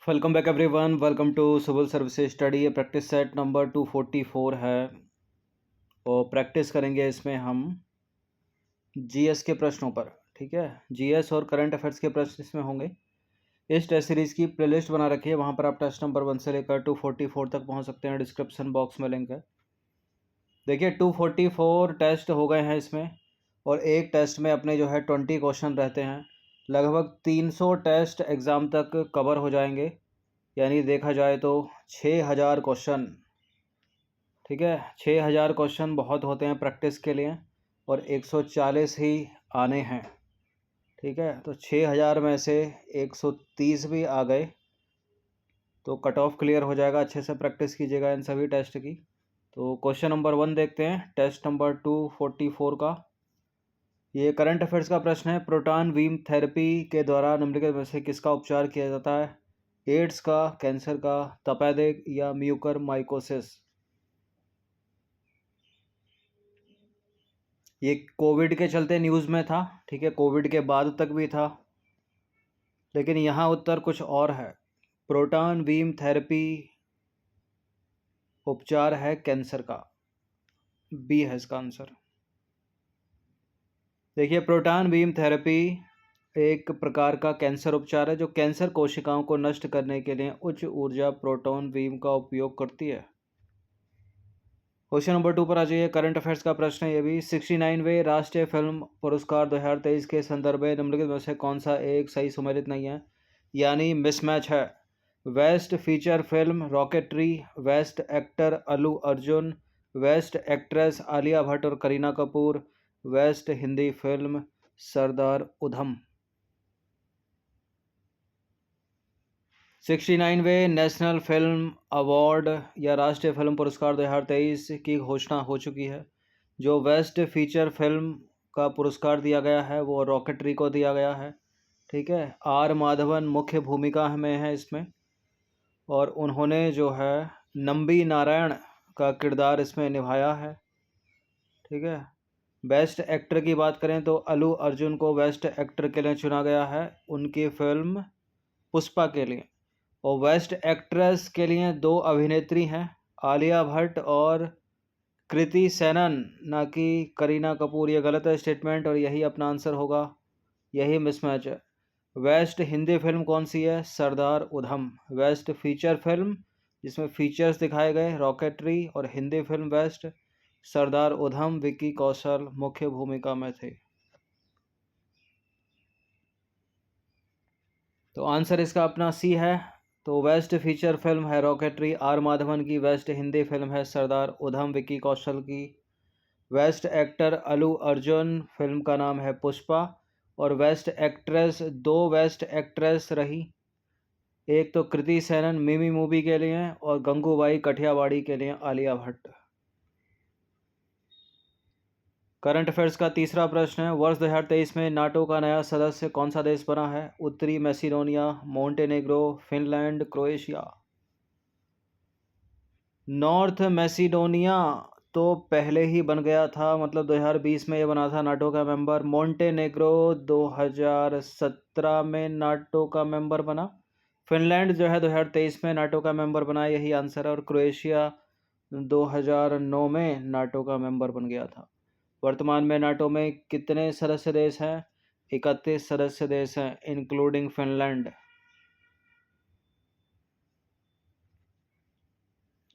Welcome back everyone. Welcome to civil services study. ये practice set number 244 है और practice करेंगे इसमें हम जीएस के प्रश्नों पर। ठीक है, जीएस और करंट अफेयर्स के प्रश्न इसमें होंगे। इस टेस्ट सीरीज़ की प्लेलिस्ट बना रखी है, वहाँ पर आप टेस्ट नंबर 1 से लेकर 244 तक पहुँच सकते हैं। डिस्क्रिप्शन बॉक्स में लिंक है। देखिए 244 टेस्ट हो गए हैं इसमें, और एक टेस्ट में अपने जो है 20 क्वेश्चन रहते हैं। लगभग 300 टेस्ट एग्ज़ाम तक कवर हो जाएंगे, यानी देखा जाए तो 6000 क्वेश्चन। ठीक है, 6000 क्वेश्चन बहुत होते हैं प्रैक्टिस के लिए, और 140 ही आने हैं। ठीक है, तो 6000 में से 130 भी आ गए तो कट ऑफ क्लियर हो जाएगा। अच्छे से प्रैक्टिस कीजिएगा इन सभी टेस्ट की। तो क्वेश्चन नंबर 1 देखते हैं, टेस्ट नंबर 244 का। ये करंट अफेयर्स का प्रश्न है। प्रोटॉन बीम थेरेपी के द्वारा निम्नलिखित में से किसका उपचार किया जाता है? एड्स का, कैंसर का, तपेदिक या म्यूकर माइकोसिस? ये कोविड के चलते न्यूज़ में था। ठीक है, कोविड के बाद तक भी था, लेकिन यहाँ उत्तर कुछ और है। प्रोटॉन बीम थेरेपी उपचार है कैंसर का। बी है इसका आंसर। देखिए, प्रोटॉन बीम थेरेपी एक प्रकार का कैंसर उपचार है जो कैंसर कोशिकाओं को नष्ट करने के लिए उच्च ऊर्जा प्रोटॉन बीम का उपयोग करती है। क्वेश्चन नंबर 2 पर आ जाइए। करंट अफेयर्स का प्रश्न है ये भी। 69वें राष्ट्रीय फिल्म पुरस्कार 2023 के संदर्भ में निम्नलिखित में से कौन सा एक सही सम्मिलित नहीं है, यानी मिसमैच है? Best feature film Rocketry, best actor Allu Arjun, best actress Alia Bhatt और करीना कपूर, बेस्ट हिंदी फिल्म सरदार उधम। 69वें नेशनल फिल्म अवार्ड या राष्ट्रीय फिल्म पुरस्कार 2023 की घोषणा हो चुकी है। जो बेस्ट फीचर फिल्म का पुरस्कार दिया गया है वो रॉकेटरी को दिया गया है। ठीक है, आर माधवन मुख्य भूमिका में है इसमें, और उन्होंने जो है नंबी नारायण का किरदार इसमें निभाया है। ठीक है, बेस्ट एक्टर की बात करें तो अल्लू अर्जुन को बेस्ट एक्टर के लिए चुना गया है उनकी फिल्म पुष्पा के लिए। और बेस्ट एक्ट्रेस के लिए 2 अभिनेत्री हैं, आलिया भट्ट और कृति सेनन, ना कि करीना कपूर। ये गलत है स्टेटमेंट, और यही अपना आंसर होगा। यही मिसमैच है। बेस्ट हिंदी फिल्म कौन सी है? Sardar Udham. Best feature film जिसमें फीचर्स दिखाए गए रॉकेटरी, और हिंदी फिल्म बेस्ट सरदार उधम, विक्की कौशल मुख्य भूमिका में थे। तो आंसर इसका अपना सी है। तो बेस्ट फीचर फिल्म है रॉकेटरी आर माधवन की, बेस्ट हिंदी फिल्म है सरदार उधम विक्की कौशल की, best actor Allu Arjun, film का नाम है पुष्पा, और बेस्ट एक्ट्रेस 2 बेस्ट एक्ट्रेस रही। एक तो कृति सेनन मिमी मूवी के लिए, और गंगूबाई कठियावाड़ी के लिए आलिया भट्ट। करंट अफेयर्स का तीसरा प्रश्न है। वर्ष 2023 में नाटो का नया सदस्य कौन सा देश बना है? उत्तरी Macedonia, Montenegro, Finland, Croatia? North Macedonia तो पहले ही बन गया था, मतलब 2020 में ये बना था नाटो का मेंबर। मोंटेनेग्रो 2017 में नाटो का मेंबर बना। फिनलैंड जो है 2023 में नाटो का मेंबर बना, यही आंसर है। और क्रोएशिया 2009 में नाटो का मेंबर बन गया था। वर्तमान में नाटो में कितने सदस्य देश हैं? 31 सदस्य देश हैं, इंक्लूडिंग फिनलैंड।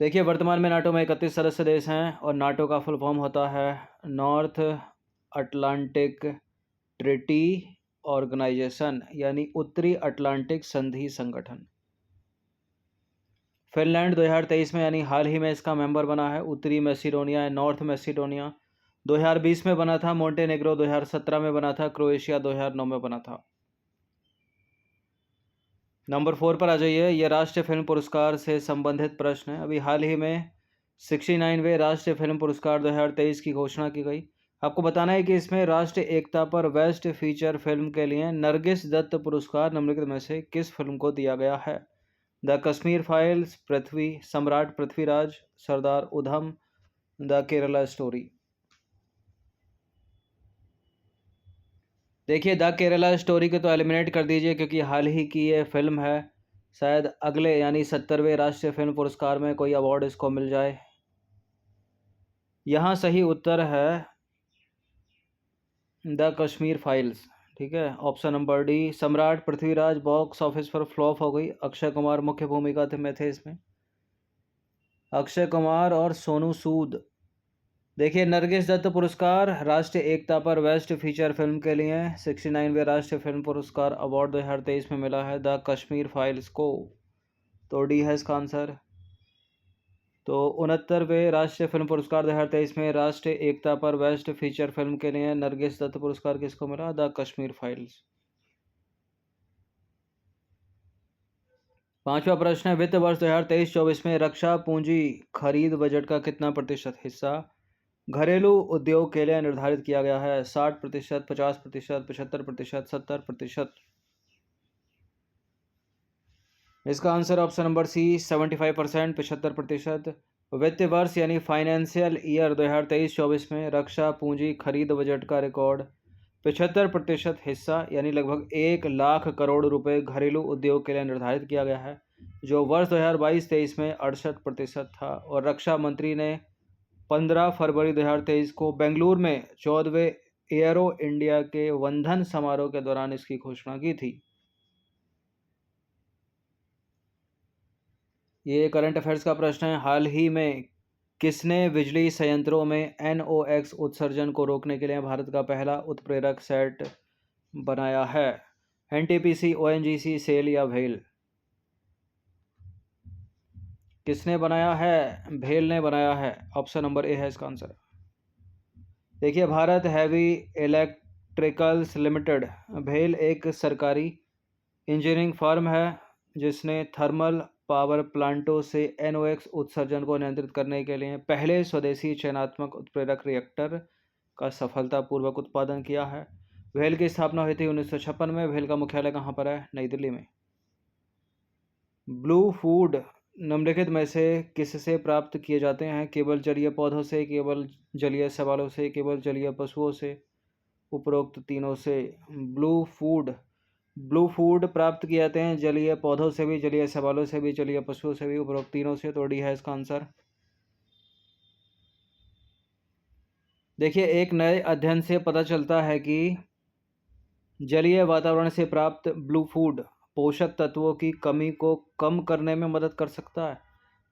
देखिए, वर्तमान में नाटो में 31 सदस्य देश हैं, और नाटो का फुल फॉर्म होता है नॉर्थ अटलांटिक ट्रीटी ऑर्गेनाइजेशन, यानी उत्तरी अटलांटिक संधि संगठन। फिनलैंड 2023 में यानी हाल ही में इसका मेंबर बना है। उत्तरी मैसिडोनिया है, नॉर्थ मैसिडोनिया 2020 में बना था। मोंटेनेग्रो 2017 में बना था। क्रोएशिया 2009 में बना था। नंबर 4 पर आ जाइए। यह राष्ट्रीय फिल्म पुरस्कार से संबंधित प्रश्न है। अभी हाल ही में 69वें राष्ट्रीय फिल्म पुरस्कार 2023 की घोषणा की गई। आपको बताना है कि इसमें राष्ट्रीय एकता पर बेस्ट फीचर फिल्म के लिए नरगिस दत्त पुरस्कार निम्नलिखित में से किस फिल्म को दिया गया है? द कश्मीर फाइल्स, पृथ्वी, सम्राट पृथ्वीराज, सरदार उधम, द केरला स्टोरी? देखिए, द केरला स्टोरी को तो एलिमिनेट कर दीजिए, क्योंकि हाल ही की ये फिल्म है। शायद अगले यानी 70वें राष्ट्रीय फिल्म पुरस्कार में कोई अवार्ड इसको मिल जाए। यहाँ सही उत्तर है द कश्मीर फाइल्स। ठीक है, ऑप्शन नंबर डी। सम्राट पृथ्वीराज बॉक्स ऑफिस पर फ्लॉप हो गई। अक्षय कुमार मुख्य भूमिका में थे इसमें, अक्षय कुमार और सोनू सूद। देखिए, नरगिस दत्त पुरस्कार राष्ट्रीय एकता पर बेस्ट फीचर फिल्म के लिए 69वें राष्ट्रीय फिल्म पुरस्कार अवार्ड 2023 में मिला है द कश्मीर फाइल्स को। तो डी है इसका आंसर। तो 69वें राष्ट्रीय फिल्म पुरस्कार 2023 में राष्ट्रीय एकता पर बेस्ट फीचर फिल्म के लिए नरगिस दत्त पुरस्कार किसको मिला? The Kashmir files. पांचवा प्रश्न है, वित्त वर्ष 2023-24 में रक्षा पूंजी खरीद बजट का कितना प्रतिशत हिस्सा घरेलू उद्योग के लिए निर्धारित किया गया है? 60%, 50%, 75%, 70%। इसका आंसर ऑप्शन नंबर सी 75%, 75%। वित्तीय वर्ष यानी फाइनेंशियल ईयर 2023-24 में रक्षा पूंजी खरीद बजट का रिकॉर्ड 75% हिस्सा यानी लगभग 1 लाख करोड़ रुपए घरेलू उद्योग के लिए निर्धारित किया गया है, जो वर्ष 2022-23 में 68% था। और रक्षा मंत्री ने 15 फरवरी 2023 को बेंगलुरु में 14वें एयरो इंडिया के वंदन समारोह के दौरान इसकी घोषणा की थी। ये करंट अफेयर्स का प्रश्न है। हाल ही में किसने बिजली संयंत्रों में NOx उत्सर्जन को रोकने के लिए भारत का पहला उत्प्रेरक सेट बनाया है? NTPC, ONGC, सेल या भेल? किसने बनाया है? भेल ने बनाया है। ऑप्शन नंबर ए है इसका आंसर। देखिए, भारत हैवी इलेक्ट्रिकल्स लिमिटेड भेल एक सरकारी इंजीनियरिंग फर्म है जिसने थर्मल पावर प्लांटों से NOx उत्सर्जन को नियंत्रित करने के लिए पहले स्वदेशी चयनात्मक उत्प्रेरक रिएक्टर का सफलतापूर्वक उत्पादन किया है। भेल की स्थापना हुई थी 1956 में। भेल का मुख्यालय कहाँ पर है? नई दिल्ली में। ब्लू फूड निम्नलिखित में से किससे प्राप्त किए जाते हैं? केवल जलीय पौधों से, केवल जलीय शैवालों से, केवल जलीय पशुओं से, उपरोक्त तीनों से। ब्लू फूड प्राप्त किए जाते हैं जलीय पौधों से भी, जलीय शैवालों से भी, जलीय पशुओं से भी, उपरोक्त तीनों से। तो डी है इसका आंसर। देखिए, एक नए अध्ययन से पता चलता है कि जलीय वातावरण से प्राप्त ब्लू फूड पोषक तत्वों की कमी को कम करने में मदद कर सकता है,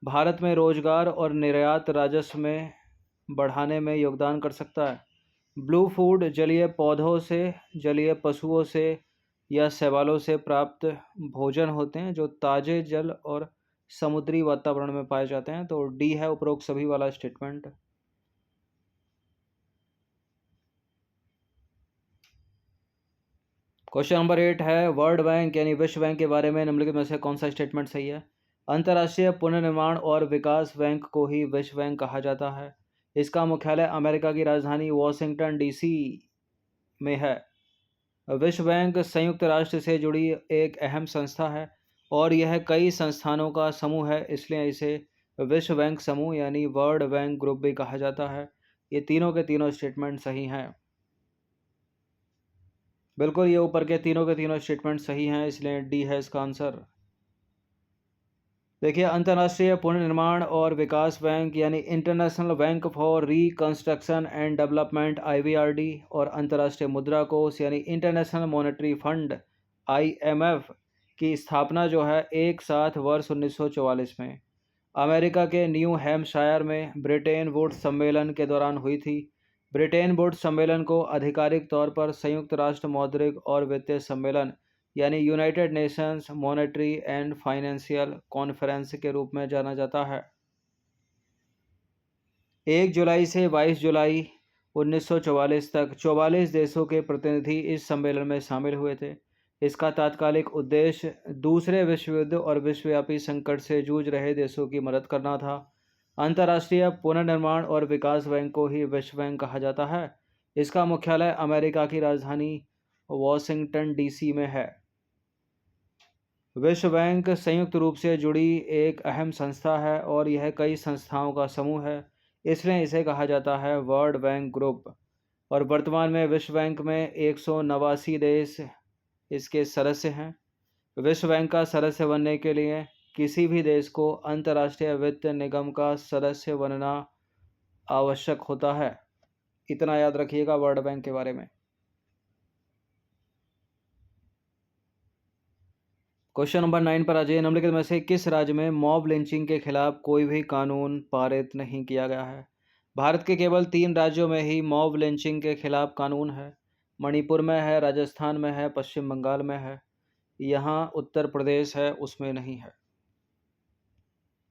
भारत में रोजगार और निर्यात राजस्व में बढ़ाने में योगदान कर सकता है। ब्लू फूड जलीय पौधों से, जलीय पशुओं से या शैवालों से प्राप्त भोजन होते हैं जो ताजे जल और समुद्री वातावरण में पाए जाते हैं। तो डी है उपरोक्त सभी वाला स्टेटमेंट। क्वेश्चन नंबर 8 है, वर्ल्ड बैंक यानी विश्व बैंक के बारे में निम्नलिखित में से कौन सा स्टेटमेंट सही है? अंतर्राष्ट्रीय पुनर्निर्माण और विकास बैंक को ही विश्व बैंक कहा जाता है। इसका मुख्यालय अमेरिका की राजधानी वॉशिंगटन DC में है। विश्व बैंक संयुक्त राष्ट्र से जुड़ी एक अहम संस्था है और यह कई संस्थानों का समूह है, इसलिए इसे विश्व बैंक समूह यानी वर्ल्ड बैंक ग्रुप भी कहा जाता है। ये तीनों के तीनों स्टेटमेंट सही हैं। बिल्कुल, ये ऊपर के तीनों स्टेटमेंट सही हैं, इसलिए डी है इसका आंसर। देखिए, अंतर्राष्ट्रीय पुनर्निर्माण और विकास बैंक यानी international bank for reconstruction and development IVRD और अंतर्राष्ट्रीय मुद्रा कोष यानी इंटरनेशनल मॉनेटरी फंड IMF की स्थापना जो है एक साथ वर्ष 1944 में अमेरिका के न्यू हैम्पशायर में ब्रिटेन वुड्स सम्मेलन के दौरान हुई थी। ब्रिटेन वुड्स सम्मेलन को आधिकारिक तौर पर संयुक्त राष्ट्र मौद्रिक और वित्तीय सम्मेलन यानी United Nations monetary and financial conference के रूप में जाना जाता है। 1 जुलाई से 22 जुलाई 1944 तक 44 देशों के प्रतिनिधि इस सम्मेलन में शामिल हुए थे। इसका तात्कालिक उद्देश्य दूसरे विश्व युद्ध और विश्वव्यापी संकट से जूझ रहे देशों की मदद करना था। अंतर्राष्ट्रीय पुनर्निर्माण और विकास बैंक को ही विश्व बैंक कहा जाता है। इसका मुख्यालय अमेरिका की राजधानी वॉशिंगटन DC में है। विश्व बैंक संयुक्त रूप से जुड़ी एक अहम संस्था है और यह कई संस्थाओं का समूह है, इसलिए इसे कहा जाता है वर्ल्ड बैंक ग्रुप। और वर्तमान में विश्व बैंक में 189 देश इसके सदस्य हैं। विश्व बैंक का सदस्य बनने के लिए किसी भी देश को अंतर्राष्ट्रीय वित्त निगम का सदस्य बनना आवश्यक होता है। इतना याद रखिएगा वर्ल्ड बैंक के बारे में। क्वेश्चन नंबर 9 पर आ जाइए। निम्नलिखित में से किस राज्य में मॉब लिंचिंग के खिलाफ कोई भी कानून पारित नहीं किया गया है? भारत के केवल 3 राज्यों में ही मॉब लिंचिंग के खिलाफ कानून है। मणिपुर में है, राजस्थान में है, पश्चिम बंगाल में है। यहाँ उत्तर प्रदेश है, उसमें नहीं है।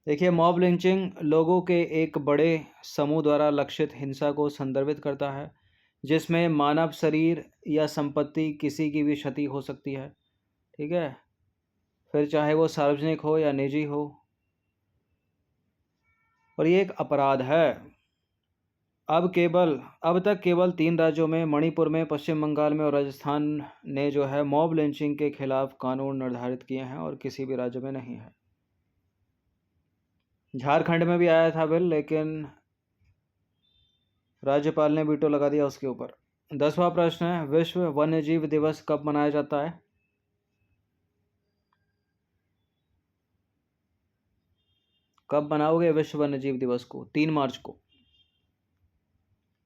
देखिए, मॉब लिंचिंग लोगों के एक बड़े समूह द्वारा लक्षित हिंसा को संदर्भित करता है, जिसमें मानव शरीर या संपत्ति किसी की भी क्षति हो सकती है। ठीक है, फिर चाहे वो सार्वजनिक हो या निजी हो, और ये एक अपराध है। अब तक केवल 3 राज्यों में, मणिपुर में, पश्चिम बंगाल में और राजस्थान ने जो है मॉब लिंचिंग के खिलाफ कानून निर्धारित किए हैं, और किसी भी राज्य में नहीं है। झारखंड में भी आया था बिल, लेकिन राज्यपाल ने वीटो लगा दिया उसके ऊपर। 10वां प्रश्न है, विश्व वन्यजीव दिवस कब मनाया जाता है? कब मनाओगे विश्व वन्यजीव दिवस को? 3 मार्च को।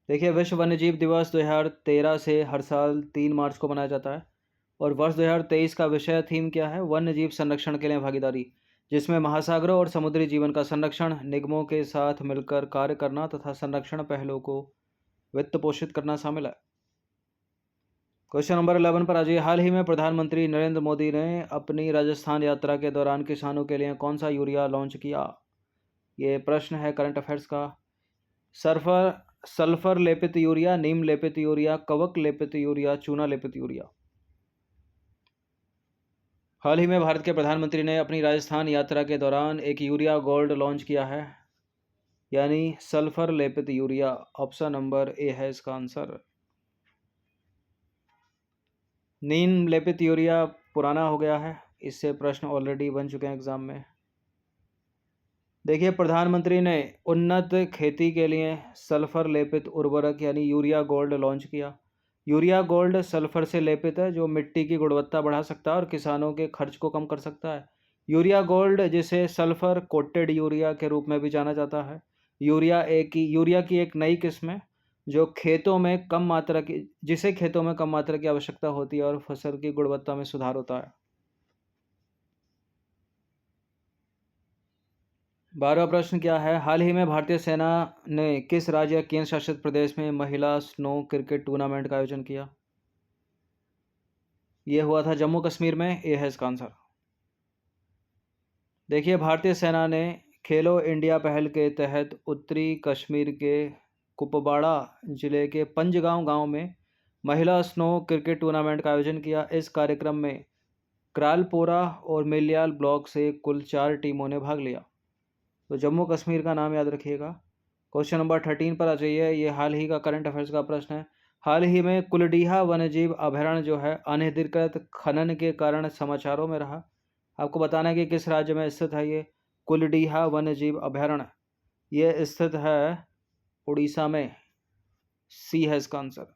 देखिए, विश्व वन्यजीव दिवस 2013 से हर साल 3 मार्च को मनाया जाता है, और वर्ष 2023 का विषय थीम क्या है? वन्यजीव संरक्षण के लिए भागीदारी, जिसमें महासागरों और समुद्री जीवन का संरक्षण, निगमों के साथ मिलकर कार्य करना तथा संरक्षण पहलों को वित्त पोषित करना शामिल है। क्वेश्चन नंबर 11 पर आ जाइए। हाल ही में प्रधानमंत्री नरेंद्र मोदी ने अपनी राजस्थान यात्रा के दौरान किसानों के लिए कौन सा यूरिया लॉन्च किया? ये प्रश्न है करंट अफेयर्स का। सल्फर लेपित यूरिया, नीम लेपित यूरिया, कवक लेपित यूरिया, चूना लेपित यूरिया। हाल ही में भारत के प्रधानमंत्री ने अपनी राजस्थान यात्रा के दौरान एक यूरिया गोल्ड लॉन्च किया है, यानी सल्फर लेपित यूरिया। ऑप्शन नंबर ए है इसका आंसर। नीम लेपित यूरिया पुराना हो गया है, इससे प्रश्न ऑलरेडी बन चुके हैं एग्जाम में। देखिए, प्रधानमंत्री ने उन्नत खेती के लिए सल्फर लेपित उर्वरक यानी यूरिया गोल्ड लॉन्च किया। यूरिया गोल्ड सल्फर से लेपित है, जो मिट्टी की गुणवत्ता बढ़ा सकता है और किसानों के खर्च को कम कर सकता है। यूरिया गोल्ड, जिसे सल्फर कोटेड यूरिया के रूप में भी जाना जाता है, यूरिया की एक नई किस्म है, जो जिसे खेतों में कम मात्रा की आवश्यकता होती है और फसल की गुणवत्ता में सुधार होता है। 12वां प्रश्न क्या है? हाल ही में भारतीय सेना ने किस राज्य या केंद्र शासित प्रदेश में महिला स्नो क्रिकेट टूर्नामेंट का आयोजन किया? ये हुआ था जम्मू कश्मीर में। ये है इसका आंसर। देखिए, भारतीय सेना ने खेलो इंडिया पहल के तहत उत्तरी कश्मीर के कुपवाड़ा जिले के पंजगांव गांव में महिला स्नो क्रिकेट टूर्नामेंट का आयोजन किया। इस कार्यक्रम में क्रालपोरा और मेलियाल ब्लॉक से कुल 4 टीमों ने भाग लिया। तो जम्मू कश्मीर का नाम याद रखिएगा। क्वेश्चन नंबर 13 पर आ जाइए। ये हाल ही का करंट अफेयर्स का प्रश्न है। हाल ही में कुलडीहा वन्यजीव अभयारण्य जो है अनधिकृत खनन के कारण समाचारों में रहा। आपको बताना है कि किस राज्य में स्थित है ये कुलडीहा वन्यजीव अभयारण्य। ये स्थित है उड़ीसा में। सी है इसका आंसर।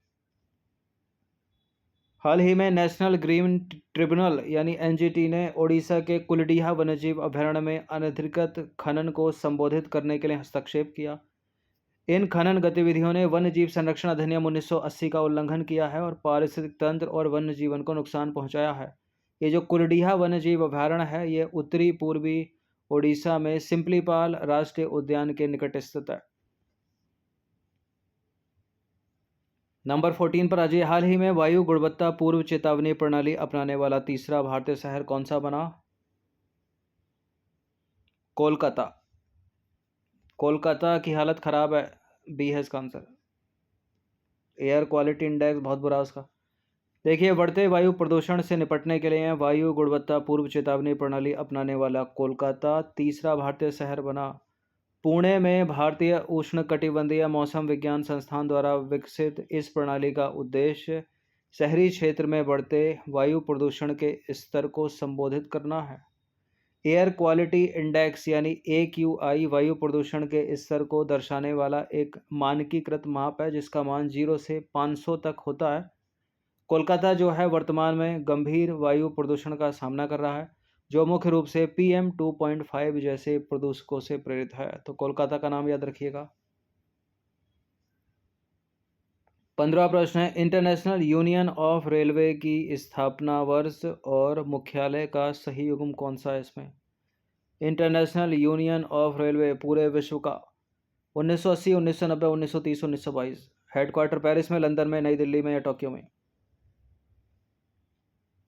हाल ही में नेशनल ग्रीन ट्रिब्यूनल यानी एनजीटी ने ओडिशा के कुलडीहा वन्यजीव अभयारण्य में अनधिकृत खनन को संबोधित करने के लिए हस्तक्षेप किया। इन खनन गतिविधियों ने वन्य जीव संरक्षण अधिनियम 1980 का उल्लंघन किया है और पारिस्थितिक तंत्र और वन्य जीवन को नुकसान पहुंचाया है। ये जो कुलडीहा वन्य जीव अभयारण्य है, ये उत्तरी पूर्वी ओडिशा में सिम्पलीपाल राष्ट्रीय उद्यान के निकट स्थित है। नंबर 14 पर आ जाइए। हाल ही में वायु गुणवत्ता पूर्व चेतावनी प्रणाली अपनाने वाला तीसरा भारतीय शहर कौन सा बना? कोलकाता। कोलकाता की हालत खराब है। बी है इसका आंसर। एयर क्वालिटी इंडेक्स बहुत बुरा उसका। देखिए, बढ़ते वायु प्रदूषण से निपटने के लिए वायु गुणवत्ता पूर्व चेतावनी प्रणाली अपनाने वाला कोलकाता तीसरा भारतीय शहर बना। पुणे में भारतीय उष्णकटिबंधीय मौसम विज्ञान संस्थान द्वारा विकसित इस प्रणाली का उद्देश्य शहरी क्षेत्र में बढ़ते वायु प्रदूषण के स्तर को संबोधित करना है। एयर क्वालिटी इंडेक्स यानी AQI वायु प्रदूषण के स्तर को दर्शाने वाला एक मानकीकृत माप है, जिसका मान 0 से 500 तक होता है। कोलकाता जो है वर्तमान में गंभीर वायु प्रदूषण का सामना कर रहा है, जो मुख्य रूप से PM 2.5 जैसे प्रदूषकों से प्रेरित है। तो कोलकाता का नाम याद रखिएगा। 15वां प्रश्न है, इंटरनेशनल यूनियन ऑफ रेलवे की स्थापना वर्ष और मुख्यालय का सही युग्म कौन सा है इसमें? इंटरनेशनल यूनियन ऑफ रेलवे पूरे विश्व का 1980, 1990, 1930, 1922। हेडक्वार्टर पेरिस में, लंदन में, नई दिल्ली में या टोक्यो में?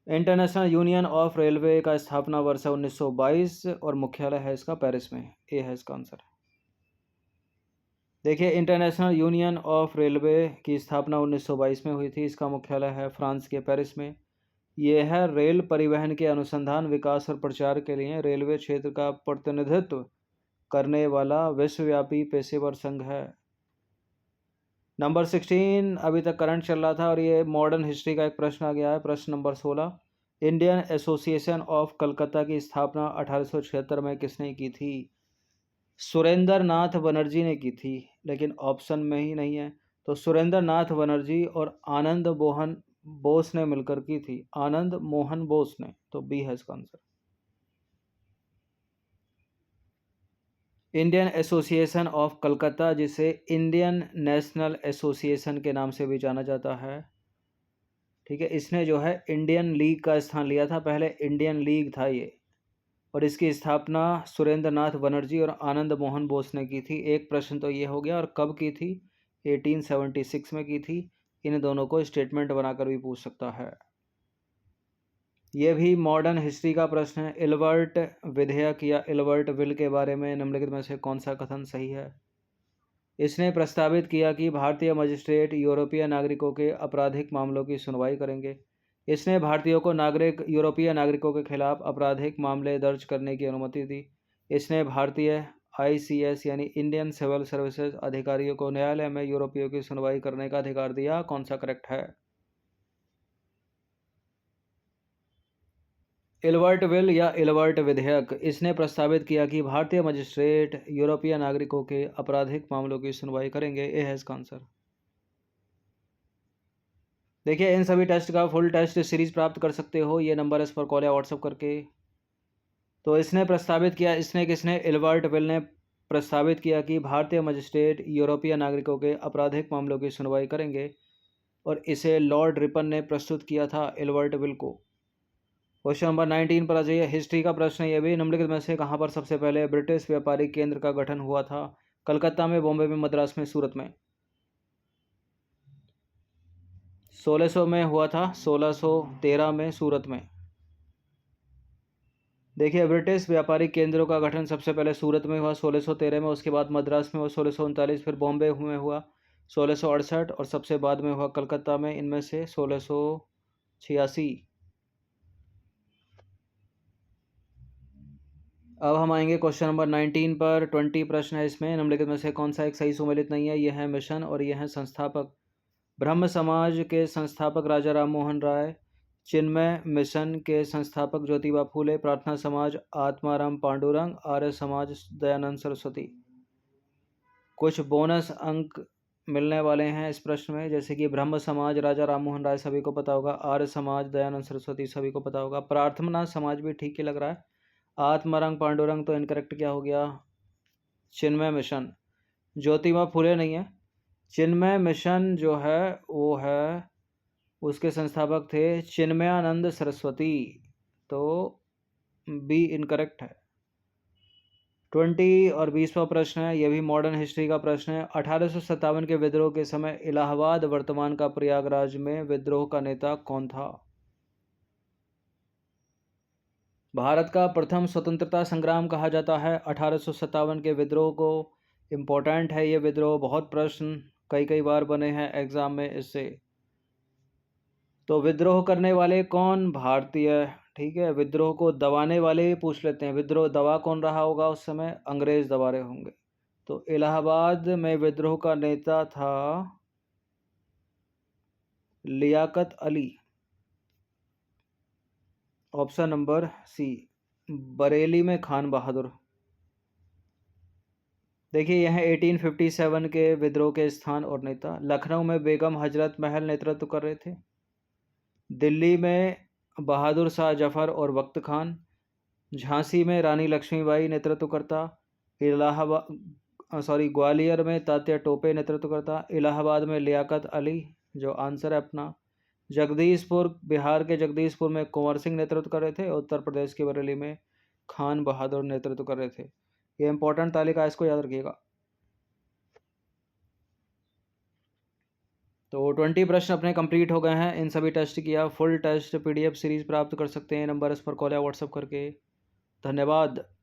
इंटरनेशनल यूनियन ऑफ रेलवे का स्थापना वर्ष है 1922 और मुख्यालय है इसका पेरिस में। ए है इसका आंसर। देखिए, इंटरनेशनल यूनियन ऑफ रेलवे की स्थापना 1922 में हुई थी। इसका मुख्यालय है फ्रांस के पेरिस में। यह है रेल परिवहन के अनुसंधान, विकास और प्रचार के लिए रेलवे क्षेत्र का प्रतिनिधित्व करने वाला विश्वव्यापी पेशेवर संघ है। नंबर 16 अभी तक करंट चल रहा था और ये मॉडर्न हिस्ट्री का एक प्रश्न आ गया है। प्रश्न number 16, Indian association of Calcutta की स्थापना 1876 में किसने की थी? सुरेंद्र नाथ बनर्जी ने की थी, लेकिन ऑप्शन में ही नहीं है। तो सुरेंद्र नाथ बनर्जी और आनंद मोहन बोस ने मिलकर की थी। आनंद मोहन बोस ने। तो बी है इसका answer. Indian association of Calcutta, जिसे इंडियन नेशनल एसोसिएशन के नाम से भी जाना जाता है, ठीक है, इसने जो है इंडियन लीग का स्थान लिया था। पहले इंडियन लीग था ये, और इसकी स्थापना सुरेंद्र नाथ बनर्जी और आनंद मोहन बोस ने की थी। एक प्रश्न तो ये हो गया। और कब की थी? 1876 में की थी। इन दोनों को स्टेटमेंट बनाकर भी पूछ सकता है। यह भी मॉडर्न हिस्ट्री का प्रश्न है। इल्बर्ट विधेयक या इल्बर्ट बिल के बारे में निम्नलिखित में से कौन सा कथन सही है? इसने प्रस्तावित किया कि भारतीय मजिस्ट्रेट यूरोपीय नागरिकों के आपराधिक मामलों की सुनवाई करेंगे। इसने भारतीयों को यूरोपीय नागरिकों के खिलाफ आपराधिक मामले दर्ज करने की अनुमति दी। इसने भारतीय ICS यानी इंडियन सिविल सर्विसेज अधिकारियों को न्यायालय में यूरोपियों की सुनवाई करने का अधिकार दिया। कौन सा करेक्ट है? इल्बर्ट बिल या इल्बर्ट विधेयक, इसने प्रस्तावित किया कि भारतीय मजिस्ट्रेट यूरोपीय नागरिकों के आपराधिक मामलों की सुनवाई करेंगे। ए है इसका आंसर। देखिए, इन सभी टेस्ट का फुल टेस्ट सीरीज प्राप्त कर सकते हो। ये नंबर इस पर कॉल या व्हाट्सअप करके। तो इसने प्रस्तावित किया, किसने? इल्बर्ट बिल ने प्रस्तावित किया कि भारतीय मजिस्ट्रेट यूरोपीय नागरिकों के आपराधिक मामलों की सुनवाई करेंगे, और इसे लॉर्ड रिपन ने प्रस्तुत किया था इल्बर्ट बिल को। क्वेश्चन नंबर 19 पर आ जाइए। हिस्ट्री का प्रश्न है ये भी। निम्नलिखित में से कहाँ पर सबसे पहले ब्रिटिश व्यापारिक केंद्र का गठन हुआ था? कलकत्ता में, बॉम्बे में, मद्रास में, सूरत में? 1600 में हुआ था, 1613 में सूरत में। देखिए, ब्रिटिश व्यापारिक केंद्रों का गठन सबसे पहले सूरत में हुआ 1613 में, उसके बाद मद्रास में हुआ 1639, फिर बॉम्बे में हुआ 1668 और सबसे बाद में हुआ कलकत्ता में, इनमें से 1686। अब हम आएंगे क्वेश्चन नंबर 19 पर। 20 प्रश्न है इसमें। निम्नलिखित में से कौन सा एक सही सुमेलित नहीं है? यह है मिशन और यह है संस्थापक। ब्रह्म समाज के संस्थापक राजा राम मोहन राय, चिन्मय मिशन के संस्थापक ज्योतिबा फूले, प्रार्थना समाज आत्माराम पांडुरंग, आर्य समाज दयानंद सरस्वती। कुछ बोनस अंक मिलने वाले हैं इस प्रश्न में, जैसे कि ब्रह्म समाज राजा राम मोहन राय सभी को पता होगा, आर्य समाज दयानंद सरस्वती सभी को पता होगा, प्रार्थना समाज भी ठीक ही लग रहा है, आत्माराम पांडुरंग तो इनकरेक्ट क्या हो गया? चिन्मय मिशन। ज्योतिबा फूले नहीं है। चिन्मय मिशन जो है वो है, उसके संस्थापक थे चिन्मयानंद सरस्वती। तो बी इनकरेक्ट है। 20 और 20वां प्रश्न है, यह भी मॉडर्न हिस्ट्री का प्रश्न है। 1857 के विद्रोह के समय इलाहाबाद वर्तमान का प्रयागराज में विद्रोह का नेता कौन था? भारत का प्रथम स्वतंत्रता संग्राम कहा जाता है 1857 के विद्रोह को। इम्पोर्टेंट है ये विद्रोह, बहुत प्रश्न कई बार बने हैं एग्जाम में इससे। तो विद्रोह करने वाले कौन? भारतीय। ठीक है, विद्रोह को दबाने वाले ही पूछ लेते हैं। विद्रोह दबा कौन रहा होगा उस समय? अंग्रेज दबा रहे होंगे। तो इलाहाबाद में विद्रोह का नेता था Liaquat Ali. Option number C. Bareilly में खान बहादुर। देखिए, यह 1857 के विद्रोह के स्थान और नेता। लखनऊ में बेगम हजरत महल नेतृत्व कर रहे थे। दिल्ली में बहादुर शाह जफर और वक्त खान, झांसी में रानी लक्ष्मीबाई नेतृत्व करता, ग्वालियर में तात्या टोपे नेतृत्व करता, इलाहाबाद में लियाकत अली, जो आंसर है अपना, जगदीशपुर, बिहार के जगदीशपुर में कुंवर सिंह नेतृत्व कर रहे थे, उत्तर प्रदेश के बरेली में खान बहादुर नेतृत्व कर रहे थे। ये इंपॉर्टेंट तालिका है, इसको याद रखिएगा। तो 20 प्रश्न अपने कंप्लीट हो गए हैं। इन सभी टेस्ट की आप फुल टेस्ट PDF सीरीज प्राप्त कर सकते हैं। नंबर इस पर कॉल या व्हाट्सअप करके। धन्यवाद।